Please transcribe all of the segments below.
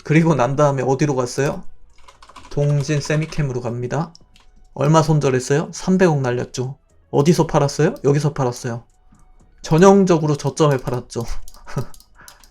그리고 난 다음에 어디로 갔어요? 동진 세미캠으로 갑니다. 얼마 손절했어요? 300억 날렸죠. 어디서 팔았어요? 여기서 팔았어요. 전형적으로 저점에 팔았죠.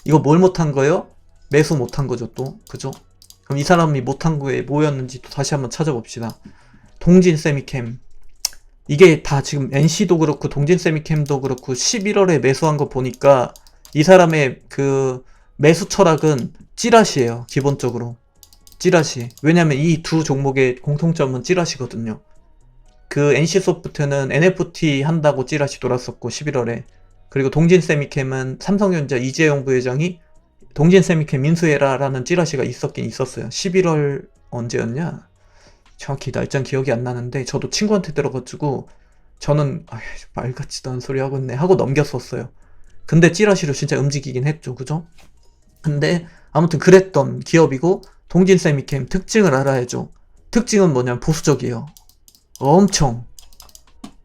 이거 뭘 못한 거예요? 매수 못한 거죠, 또. 그죠? 그럼 이 사람이 못한 거에 뭐였는지 또 다시 한번 찾아봅시다. 동진 세미캠. 이게 다 지금 NC도 그렇고 동진 세미캠도 그렇고 11월에 매수한 거 보니까 이 사람의 그 매수 철학은 찌라시예요. 기본적으로. 찌라시. 왜냐면 이 두 종목의 공통점은 찌라시거든요. 그 NC소프트는 NFT 한다고 찌라시 돌았었고 11월에. 그리고 동진 세미캠은 삼성전자 이재용 부회장이 동진 세미캠 인수해라라는 찌라시가 있었긴 있었어요. 11월 언제였냐? 정확히 날짜는 기억이 안 나는데 저도 친구한테 들어가지고 저는 말 같지도 않은 소리 하고 있네 하고 넘겼었어요. 근데 찌라시로 진짜 움직이긴 했죠. 그죠? 근데 아무튼 그랬던 기업이고 동진 세미캠 특징을 알아야죠. 특징은 뭐냐면 보수적이에요. 엄청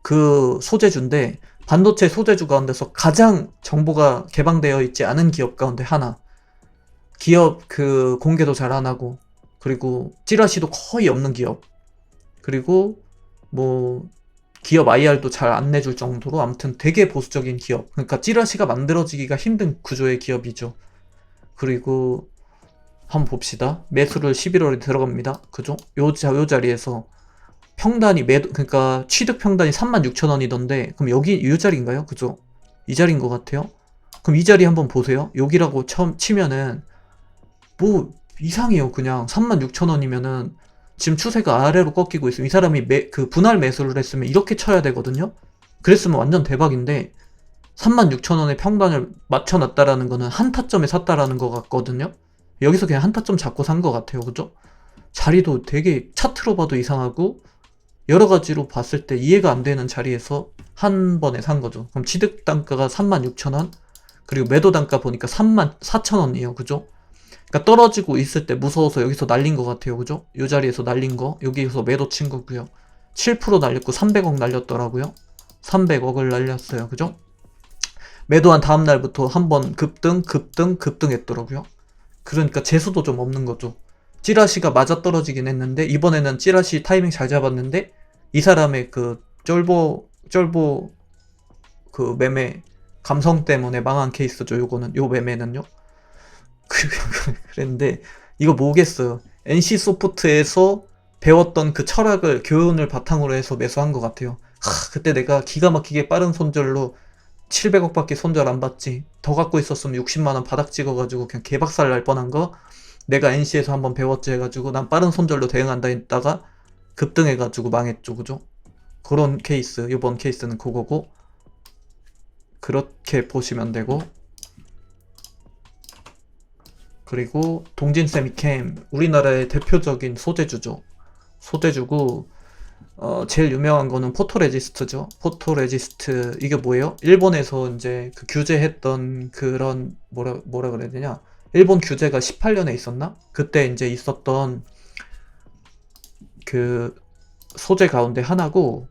그 소재주인데 반도체 소재주 가운데서 가장 정보가 개방되어 있지 않은 기업 가운데 하나. 기업 그 공개도 잘 안 하고 그리고 찌라시도 거의 없는 기업. 그리고 뭐 기업 IR도 잘 안 내줄 정도로 아무튼 되게 보수적인 기업. 그러니까 찌라시가 만들어지기가 힘든 구조의 기업이죠. 그리고 한번 봅시다. 매수를 11월에 들어갑니다. 그죠? 요 자리에서 평단이 그러니까 취득 평단이 36,000원이던데 그럼 여기 이 자리인가요? 그죠? 이 자리인 것 같아요. 그럼 이 자리 한번 보세요. 여기라고 처음 치면은 뭐 이상해요. 그냥 36,000원이면은 지금 추세가 아래로 꺾이고 있으면 이 사람이 그 분할 매수를 했으면 이렇게 쳐야 되거든요. 그랬으면 완전 대박인데 36,000원의 평단을 맞춰놨다라는 거는 한타점에 샀다라는 거 같거든요. 여기서 그냥 한타점 잡고 산 것 같아요. 그죠? 자리도 되게 차트로 봐도 이상하고 여러 가지로 봤을 때 이해가 안 되는 자리에서 한 번에 산 거죠. 그럼 취득 단가가 36,000원, 그리고 매도 단가 보니까 34,000원이에요. 그죠? 그러니까 떨어지고 있을 때 무서워서 여기서 날린 것 같아요. 그죠? 이 자리에서 날린 거, 여기서 매도 친 거고요. 7% 날렸고 300억 날렸더라고요. 300억을 날렸어요. 그죠? 매도한 다음 날부터 한번 급등했더라고요. 그러니까 재수도 좀 없는 거죠. 찌라시가 맞아 떨어지긴 했는데 이번에는 찌라시 타이밍 잘 잡았는데 이 사람의 그 쫄보 그 매매 감성 때문에 망한 케이스죠. 요거는 요 매매는요. 그랬는데 이거 뭐겠어요. NC소프트에서 배웠던 그 철학을 교훈을 바탕으로 해서 매수한 것 같아요. 그때 내가 기가 막히게 빠른 손절로 700억밖에 손절 안 받지. 더 갖고 있었으면 60만원 바닥 찍어가지고 그냥 개박살 날 뻔한 거 내가 NC에서 한번 배웠지 해가지고 난 빠른 손절로 대응한다 했다가 급등해가지고 망했죠. 그죠? 그런 케이스. 이번 케이스는 그거고 그렇게 보시면 되고 그리고 동진 세미캠 우리나라의 대표적인 소재주죠. 소재주고 제일 유명한 거는 포토레지스트죠. 포토레지스트 이게 뭐예요? 일본에서 이제 그 규제했던 그런 뭐라 그래야 되냐? 일본 규제가 18년에 있었나? 그때 이제 있었던 그 소재 가운데 하나고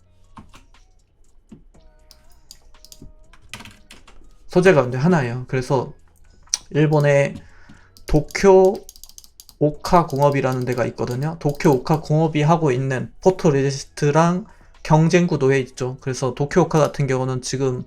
소재 가운데 하나예요. 그래서 일본의 도쿄 오카 공업이라는 데가 있거든요. 도쿄 오카 공업이 하고 있는 포토레지스트랑 경쟁 구도에 있죠. 그래서 도쿄 오카 같은 경우는 지금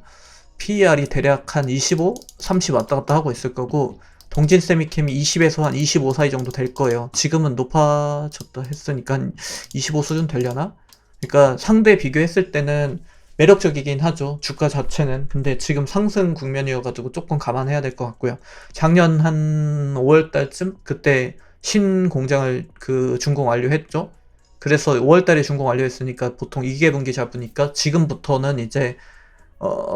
PER이 대략 한 25, 30 왔다 갔다 하고 있을 거고 동진 세미캠이 20에서 한 25 사이 정도 될 거예요. 지금은 높아졌다 했으니까 한 25 수준 되려나? 그러니까 상대 비교했을 때는 매력적이긴 하죠. 주가 자체는. 근데 지금 상승 국면이어가지고 조금 감안해야 될 것 같고요. 작년 한 5월달쯤 그때 신 공장을 그 준공 완료했죠. 그래서 5월달에 준공 완료했으니까 보통 2개분기 잡으니까 지금부터는 이제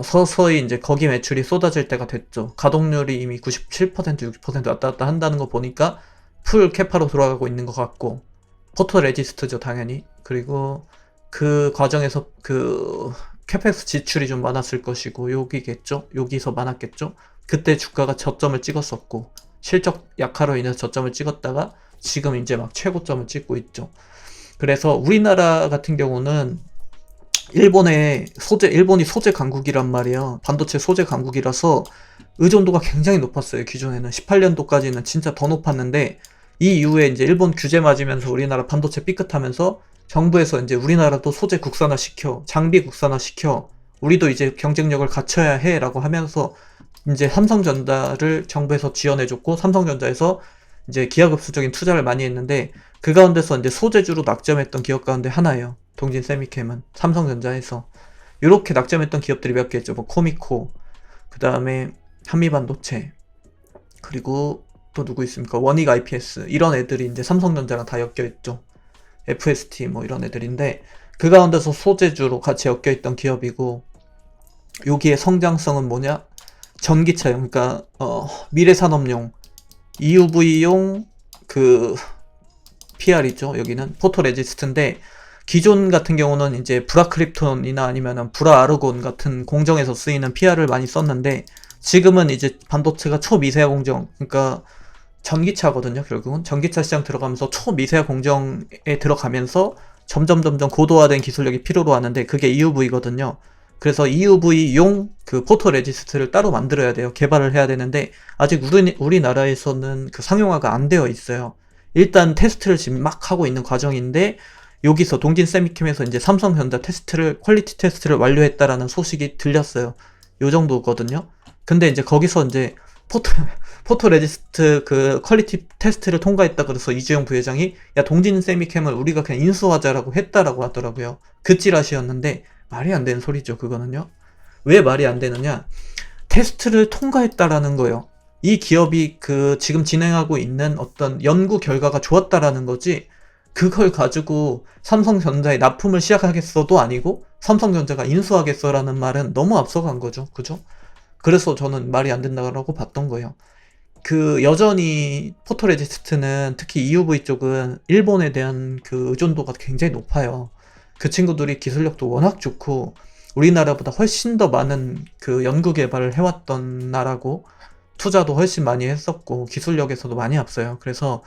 서서히 이제 거기 매출이 쏟아질 때가 됐죠. 가동률이 이미 97%, 60% 왔다 갔다 한다는 거 보니까 풀 캐파로 돌아가고 있는 것 같고 포토 레지스트죠 당연히. 그리고 그 과정에서 그 캐펙스 지출이 좀 많았을 것이고 여기겠죠. 여기서 많았겠죠. 그때 주가가 저점을 찍었었고 실적 약화로 인해서 저점을 찍었다가 지금 이제 막 최고점을 찍고 있죠. 그래서 우리나라 같은 경우는 일본이 소재 강국이란 말이에요. 반도체 소재 강국이라서 의존도가 굉장히 높았어요. 기존에는 18년도까지는 진짜 더 높았는데 이 이후에 이제 일본 규제 맞으면서 우리나라 반도체 삐끗하면서 정부에서 이제 우리나라도 소재 국산화 시켜, 장비 국산화 시켜, 우리도 이제 경쟁력을 갖춰야 해라고 하면서 이제 삼성전자를 정부에서 지원해줬고, 삼성전자에서 이제 기하급수적인 투자를 많이 했는데, 그 가운데서 이제 소재주로 낙점했던 기업 가운데 하나예요. 동진 세미캠은 삼성전자에서. 이렇게 낙점했던 기업들이 몇 개 있죠. 뭐 코미코, 그 다음에 한미반도체, 그리고 또 누구 있습니까? 원익 IPS, 이런 애들이 이제 삼성전자랑 다 엮여 있죠. FST 뭐 이런 애들인데, 그 가운데서 소재주로 같이 엮여 있던 기업이고, 여기에 성장성은 뭐냐? 전기차용, 그러니까 미래산업용, EUV용 그 PR이죠. 여기는 포토레지스트인데, 기존 같은 경우는 이제 브라크립톤이나 아니면 브라아르곤 같은 공정에서 쓰이는 PR을 많이 썼는데, 지금은 이제 반도체가 초미세화 공정, 그러니까 전기차거든요. 결국은 전기차 시장 들어가면서 초미세화 공정에 들어가면서 점점 고도화된 기술력이 필요로 하는데, 그게 EUV거든요. 그래서 EUV용 그 포토레지스트를 따로 만들어야 돼요. 개발을 해야 되는데, 아직 우리나라에서는 그 상용화가 안 되어 있어요. 일단 테스트를 지금 막 하고 있는 과정인데, 여기서 동진 세미캠에서 이제 삼성전자 퀄리티 테스트를 완료했다라는 소식이 들렸어요. 요 정도거든요. 근데 이제 거기서 이제 포토레지스트 그 퀄리티 테스트를 통과했다 그래서 이주영 부회장이, 야, 동진 세미캠을 우리가 그냥 인수하자라고 했다라고 하더라고요. 그 찌라시였는데, 말이 안 되는 소리죠, 그거는요. 왜 말이 안 되느냐? 테스트를 통과했다라는 거예요. 이 기업이 그 지금 진행하고 있는 어떤 연구 결과가 좋았다라는 거지, 그걸 가지고 삼성전자에 납품을 시작하겠어도 아니고 삼성전자가 인수하겠어라는 말은 너무 앞서간 거죠. 그죠? 그래서 저는 말이 안 된다고 봤던 거예요. 그 여전히 포토레지스트는, 특히 EUV 쪽은 일본에 대한 그 의존도가 굉장히 높아요. 그 친구들이 기술력도 워낙 좋고 우리나라보다 훨씬 더 많은 그 연구 개발을 해왔던 나라고, 투자도 훨씬 많이 했었고 기술력에서도 많이 앞서요. 그래서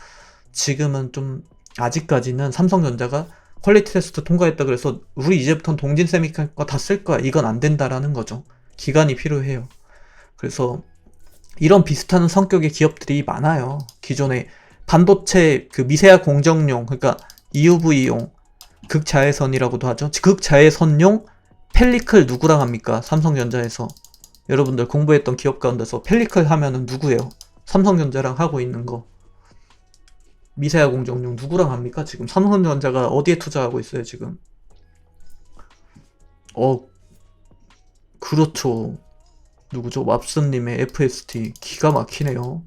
지금은 좀, 아직까지는 삼성전자가 퀄리티 테스트 통과했다 그래서 우리 이제부터는 동진 세미캠 거 다 쓸 거야, 이건 안 된다라는 거죠. 기간이 필요해요. 그래서 이런 비슷한 성격의 기업들이 많아요. 기존에 반도체 그 미세화 공정용, 그러니까 EUV용 극자외선이라고도 하죠. 극자외선용 펠리클 누구랑 합니까? 삼성전자에서. 여러분들 공부했던 기업 가운데서 펠리클 하면은 누구예요? 삼성전자랑 하고 있는 거. 미세화 공정용 누구랑 합니까? 지금 삼성전자가 어디에 투자하고 있어요, 지금? 그렇죠. 누구죠? 왑슨님의 FST. 기가 막히네요.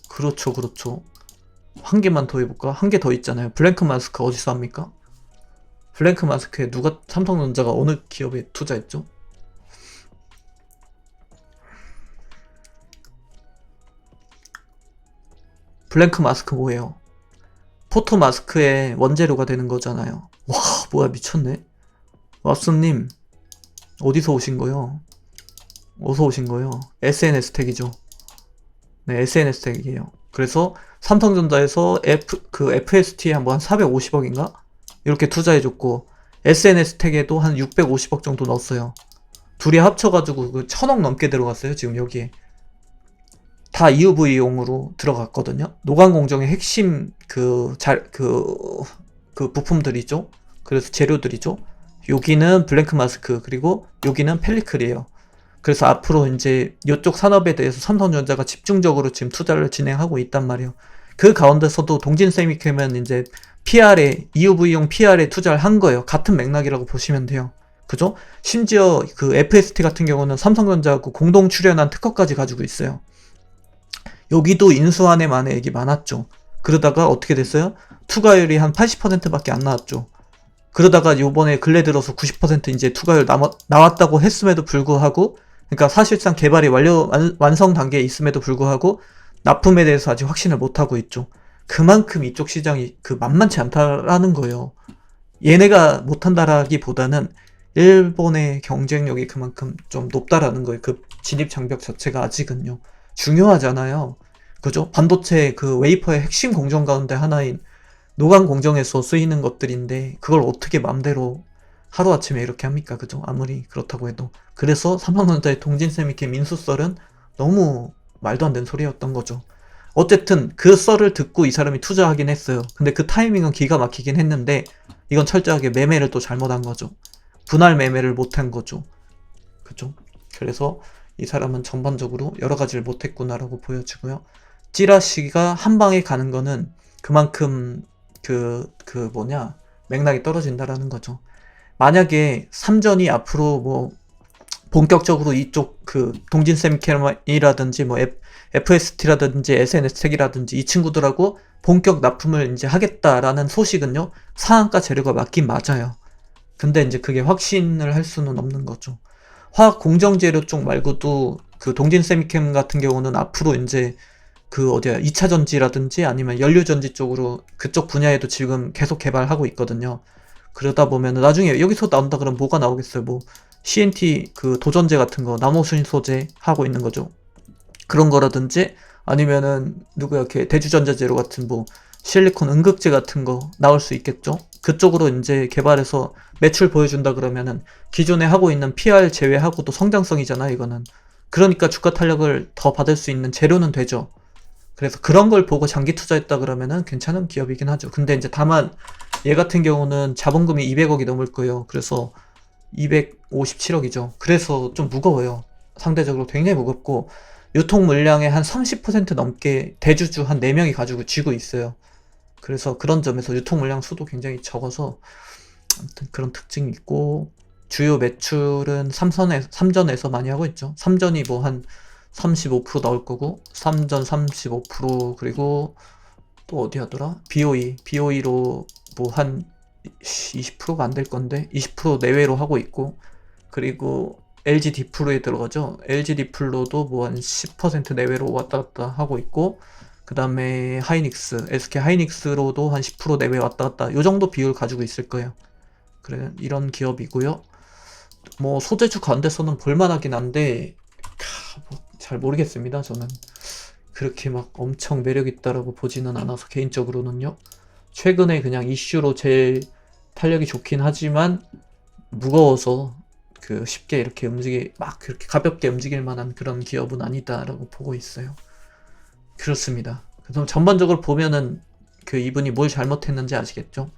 그렇죠. 한 개만 더 해볼까? 한 개 더 있잖아요. 블랭크 마스크 어디서 합니까? 블랭크 마스크에 삼성전자가 어느 기업에 투자했죠? 블랭크 마스크 뭐예요? 포토 마스크의 원재료가 되는 거잖아요. 와, 뭐야, 미쳤네. 왓슨님, 어디서 오신 거요? 어디서 오신 거요? SNS 택이죠. 네, SNS 택이에요. 그래서 삼성전자에서 FST에 한 450억인가? 이렇게 투자해줬고, SNS 택에도 한 650억 정도 넣었어요. 둘이 합쳐가지고 그 1000억 넘게 들어갔어요, 지금 여기에. 다 EUV용으로 들어갔거든요. 노광공정의 핵심 부품들이죠. 그래서 재료들이죠. 여기는 블랭크 마스크, 그리고 여기는 펠리클이에요. 그래서 앞으로 이제 이쪽 산업에 대해서 삼성전자가 집중적으로 지금 투자를 진행하고 있단 말이에요. 그 가운데서도 동진 세미캠은 이제 EUV용 PR에 투자를 한 거예요. 같은 맥락이라고 보시면 돼요. 그죠? 심지어 그 FST 같은 경우는 삼성전자하고 공동 출연한 특허까지 가지고 있어요. 여기도 인수한해 만에 얘기 많았죠. 그러다가 어떻게 됐어요? 투과율이 한 80%밖에 안 나왔죠. 그러다가 요번에 근래 들어서 90% 이제 투과율 나왔다고 했음에도 불구하고, 그러니까 사실상 개발이 완성 단계에 있음에도 불구하고 납품에 대해서 아직 확신을 못 하고 있죠. 그만큼 이쪽 시장이 만만치 않다라는 거예요. 얘네가 못한다라기보다는 일본의 경쟁력이 그만큼 좀 높다라는 거예요. 그 진입 장벽 자체가 아직은요. 중요하잖아요. 그죠? 반도체 그 웨이퍼의 핵심 공정 가운데 하나인 노광 공정에서 쓰이는 것들인데, 그걸 어떻게 맘대로 하루아침에 이렇게 합니까? 그죠? 아무리 그렇다고 해도. 그래서 삼성전자의 동진 세미캠 인수설은 너무 말도 안 되는 소리였던 거죠. 어쨌든 그 썰을 듣고 이 사람이 투자하긴 했어요. 근데 그 타이밍은 기가 막히긴 했는데 이건 철저하게 매매를 또 잘못한 거죠. 분할 매매를 못한 거죠. 그죠? 그래서 이 사람은 전반적으로 여러 가지를 못했구나라고 보여지고요. 찌라시가 한 방에 가는 거는 그만큼 맥락이 떨어진다라는 거죠. 만약에 삼전이 앞으로 뭐 본격적으로 이쪽 동진세미캠이라든지 뭐 FST라든지 SNS텍이라든지 이 친구들하고 본격 납품을 이제 하겠다라는 소식은요, 상한가 재료가 맞긴 맞아요. 근데 이제 그게 확신을 할 수는 없는 거죠. 화학 공정 재료 쪽 말고도 그 동진세미캠 같은 경우는 앞으로 이제 2차 전지라든지 아니면 연료 전지 쪽으로 그쪽 분야에도 지금 계속 개발하고 있거든요. 그러다 보면 나중에 여기서 나온다 그러면 뭐가 나오겠어요? 뭐 CNT 도전제 같은 거 나노수인 소재 하고 있는 거죠. 그런 거라든지 아니면은 이렇게 대주전자재료 같은 뭐 실리콘 응급제 같은 거 나올 수 있겠죠. 그쪽으로 이제 개발해서 매출 보여준다 그러면은 기존에 하고 있는 PR 제외하고도 성장성이잖아 이거는. 그러니까 주가 탄력을 더 받을 수 있는 재료는 되죠. 그래서 그런 걸 보고 장기 투자했다 그러면은 괜찮은 기업이긴 하죠. 근데 이제 다만 얘 같은 경우는 자본금이 200억이 넘을 거예요. 그래서 257억이죠. 그래서 좀 무거워요. 상대적으로 굉장히 무겁고 유통 물량의 한 30% 넘게 대주주 한 4명이 가지고 쥐고 있어요. 그래서 그런 점에서 유통 물량 수도 굉장히 적어서 아무튼 그런 특징이 있고 주요 매출은 삼전에서 많이 하고 있죠. 삼전이 뭐 한 35% 나올 거고 3전 35% 그리고 또 어디 하더라? BOE로 뭐 한 20%가 안 될 건데 20% 내외로 하고 있고 그리고 LG 디플로에 들어가죠. LG 디플로도 뭐 한 10% 내외로 왔다 갔다 하고 있고 그 다음에 하이닉스, SK 하이닉스로도 한 10% 내외 왔다 갔다 요 정도 비율 가지고 있을 거예요. 그래 이런 기업이고요. 뭐 소재주 가운데서는 볼만하긴 한데 잘 모르겠습니다. 저는 그렇게 막 엄청 매력 있다라고 보지는 않아서 개인적으로는요. 최근에 그냥 이슈로 제일 탄력이 좋긴 하지만 무거워서 쉽게 이렇게 막 그렇게 가볍게 움직일 만한 그런 기업은 아니다라고 보고 있어요. 그렇습니다. 그래서 전반적으로 보면은 이분이 뭘 잘못했는지 아시겠죠?